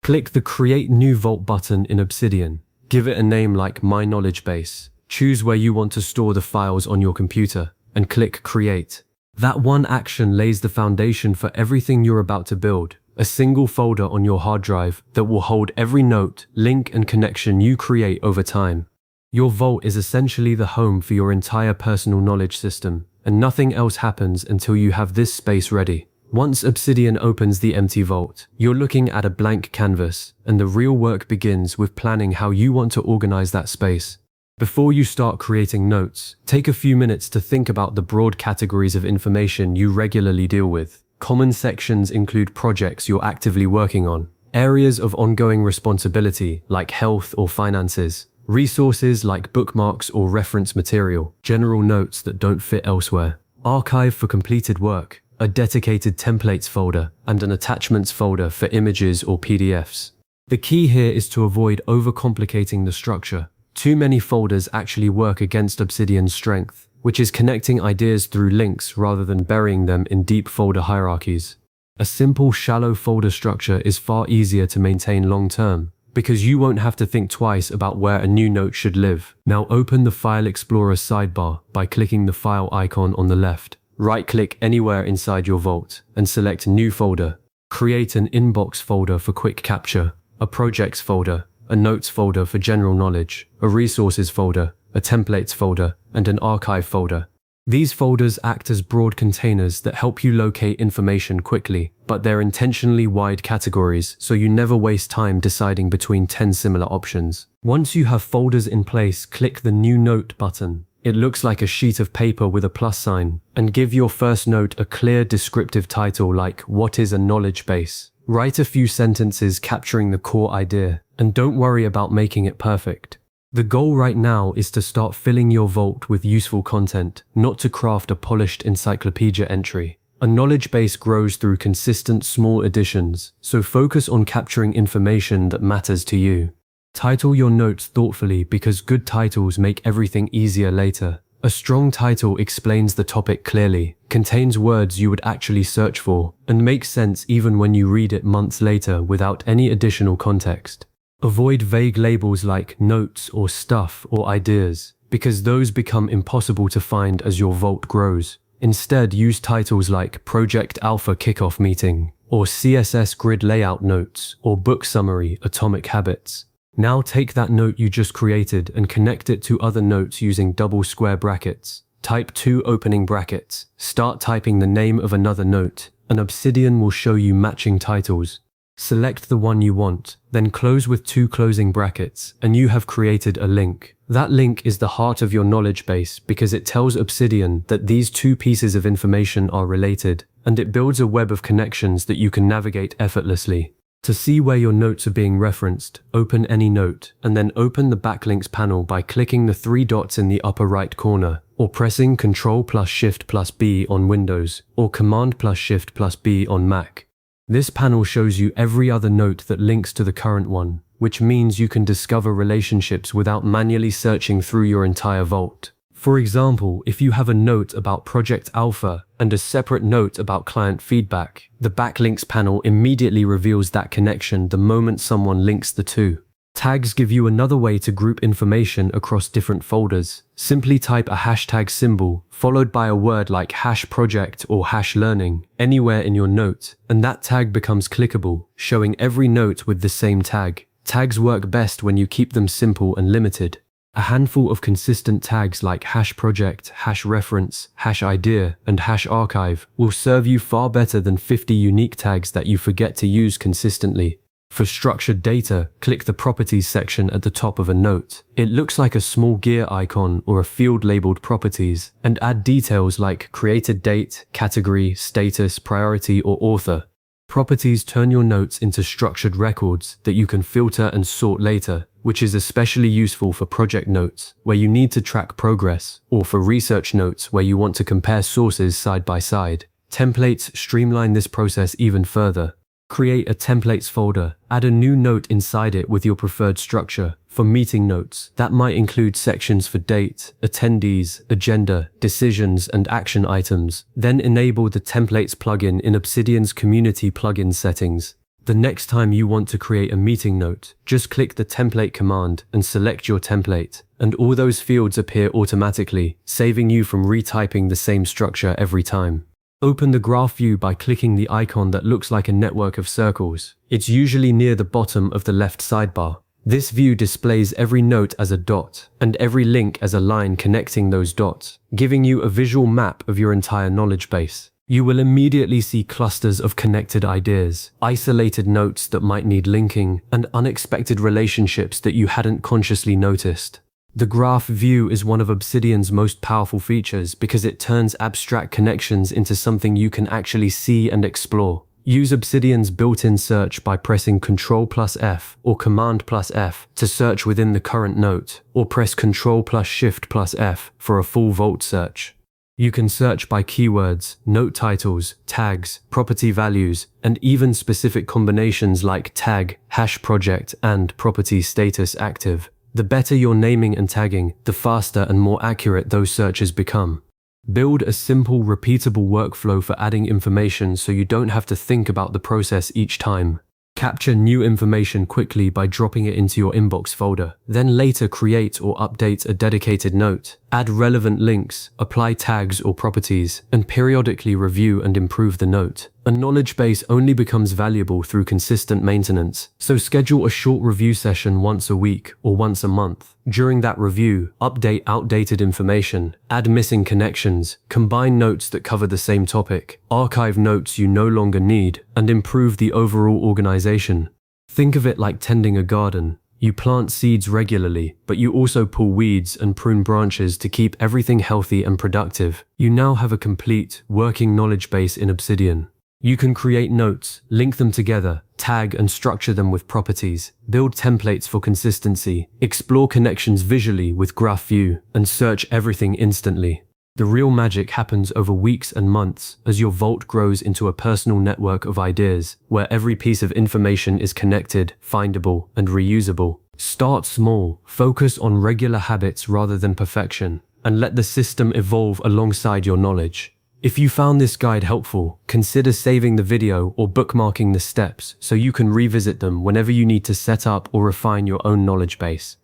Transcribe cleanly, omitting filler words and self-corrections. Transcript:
Click the Create New Vault button in Obsidian. Give it a name like My Knowledge Base. Choose where you want to store the files on your computer, and click Create. That one action lays the foundation for everything you're about to build. A single folder on your hard drive that will hold every note, link, and connection you create over time. Your vault is essentially the home for your entire personal knowledge system, and nothing else happens until you have this space ready. Once Obsidian opens the empty vault, you're looking at a blank canvas, and the real work begins with planning how you want to organize that space. Before you start creating notes, take a few minutes to think about the broad categories of information you regularly deal with. Common sections include projects you're actively working on, areas of ongoing responsibility like health or finances, resources like bookmarks or reference material, general notes that don't fit elsewhere, archive for completed work, a dedicated templates folder, and an attachments folder for images or PDFs. The key here is to avoid overcomplicating the structure. Too many folders actually work against Obsidian's strength, which is connecting ideas through links rather than burying them in deep folder hierarchies. A simple, shallow folder structure is far easier to maintain long-term, because you won't have to think twice about where a new note should live. Now open the File Explorer sidebar by clicking the file icon on the left. Right-click anywhere inside your vault and select New Folder. Create an Inbox folder for quick capture, a Projects folder, a Notes folder for general knowledge, a Resources folder, a Templates folder, and an Archive folder. These folders act as broad containers that help you locate information quickly, but they're intentionally wide categories so you never waste time deciding between 10 similar options. Once you have folders in place, click the New Note button. It looks like a sheet of paper with a plus sign, and give your first note a clear descriptive title like What is a Knowledge Base? Write a few sentences capturing the core idea, and don't worry about making it perfect. The goal right now is to start filling your vault with useful content, not to craft a polished encyclopedia entry. A knowledge base grows through consistent small additions, so focus on capturing information that matters to you. Title your notes thoughtfully because good titles make everything easier later. A strong title explains the topic clearly, contains words you would actually search for, and makes sense even when you read it months later without any additional context. Avoid vague labels like notes or stuff or ideas, because those become impossible to find as your vault grows. Instead, use titles like Project Alpha Kickoff Meeting, or CSS Grid Layout Notes, or Book Summary Atomic Habits. Now take that note you just created and connect it to other notes using double square brackets. Type 2 opening brackets. Start typing the name of another note, and Obsidian will show you matching titles. Select the one you want, then close with 2 closing brackets, and you have created a link. That link is the heart of your knowledge base because it tells Obsidian that these 2 pieces of information are related, and it builds a web of connections that you can navigate effortlessly. To see where your notes are being referenced, open any note, and then open the Backlinks panel by clicking the 3 dots in the upper right corner, or pressing Ctrl+Shift+B on Windows, or Command+Shift+B on Mac. This panel shows you every other note that links to the current one, which means you can discover relationships without manually searching through your entire vault. For example, if you have a note about Project Alpha and a separate note about client feedback, the Backlinks panel immediately reveals that connection the moment someone links the two. Tags give you another way to group information across different folders. Simply type a hashtag symbol, followed by a word like #project or #learning, anywhere in your note, and that tag becomes clickable, showing every note with the same tag. Tags work best when you keep them simple and limited. A handful of consistent tags like #project, #reference, #idea, and #archive will serve you far better than 50 unique tags that you forget to use consistently. For structured data, click the Properties section at the top of a note. It looks like a small gear icon or a field labeled Properties, and add details like created date, category, status, priority, or author. Properties turn your notes into structured records that you can filter and sort later, which is especially useful for project notes, where you need to track progress, or for research notes where you want to compare sources side by side. Templates streamline this process even further. Create a templates folder, add a new note inside it with your preferred structure. For meeting notes, that might include sections for date, attendees, agenda, decisions, and action items. Then enable the templates plugin in Obsidian's community plugin settings. The next time you want to create a meeting note, just click the template command and select your template, and all those fields appear automatically, saving you from retyping the same structure every time. Open the graph view by clicking the icon that looks like a network of circles. It's usually near the bottom of the left sidebar. This view displays every note as a dot, and every link as a line connecting those dots, giving you a visual map of your entire knowledge base. You will immediately see clusters of connected ideas, isolated notes that might need linking, and unexpected relationships that you hadn't consciously noticed. The graph view is one of Obsidian's most powerful features because it turns abstract connections into something you can actually see and explore. Use Obsidian's built-in search by pressing Ctrl+F or Command+F to search within the current note, or press Ctrl+Shift+F for a full vault search. You can search by keywords, note titles, tags, property values, and even specific combinations like tag, hash project, and property status active. The better your naming and tagging, the faster and more accurate those searches become. Build a simple, repeatable workflow for adding information so you don't have to think about the process each time. Capture new information quickly by dropping it into your inbox folder, then later create or update a dedicated note. Add relevant links, apply tags or properties, and periodically review and improve the note. A knowledge base only becomes valuable through consistent maintenance, so schedule a short review session once a week or once a month. During that review, update outdated information, add missing connections, combine notes that cover the same topic, archive notes you no longer need, and improve the overall organization. Think of it like tending a garden. You plant seeds regularly, but you also pull weeds and prune branches to keep everything healthy and productive. You now have a complete, working knowledge base in Obsidian. You can create notes, link them together, tag and structure them with properties, build templates for consistency, explore connections visually with Graph View, and search everything instantly. The real magic happens over weeks and months as your vault grows into a personal network of ideas where every piece of information is connected, findable, and reusable. Start small, focus on regular habits rather than perfection, and let the system evolve alongside your knowledge. If you found this guide helpful, consider saving the video or bookmarking the steps so you can revisit them whenever you need to set up or refine your own knowledge base.